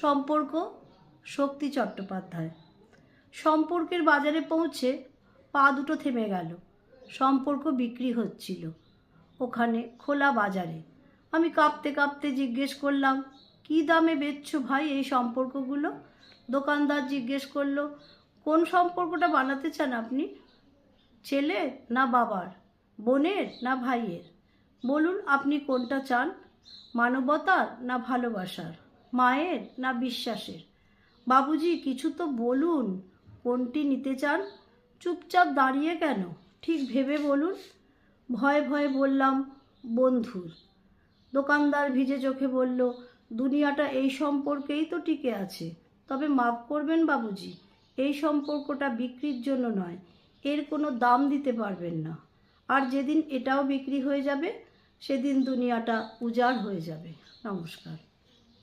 সম্পর্ক শক্তি চট্টোপাধ্যায়। সম্পর্কের বাজারে পৌঁছে পা দুটো থেমে গেল। সম্পর্ক বিক্রি হচ্ছিল ওখানে খোলা বাজারে। আমি কাঁপতে কাঁপতে জিজ্ঞেস করলাম, কী দামে বেচছো ভাই এই সম্পর্কগুলো? দোকানদার জিজ্ঞেস করলো, কোন সম্পর্কটা বানাতে চান আপনি? ছেলের না বাবার, বোনের না ভাইয়ের? বলুন আপনি কোনটা চান, মানবতার না ভালোবাসার, মায়ের না বিশ্বাসের? বাবুজি কিছু তো বলুন, কোনটি নিতে চান? চুপচাপ দাঁড়িয়ে কেন, ঠিক ভেবে বলুন। ভয়ে ভয়ে বললাম, বন্ধুর। দোকানদার ভিজে চোখে বলল, দুনিয়াটা এই সম্পর্কেই তো টিকে আছে। তবে মাফ করবেন বাবুজি, এই সম্পর্কটা বিক্রির জন্য নয়, এর কোনো দাম দিতে পারবেন না। আর যেদিন এটাও বিক্রি হয়ে যাবে সেদিন দুনিয়াটা উজাড় হয়ে যাবে। নমস্কার।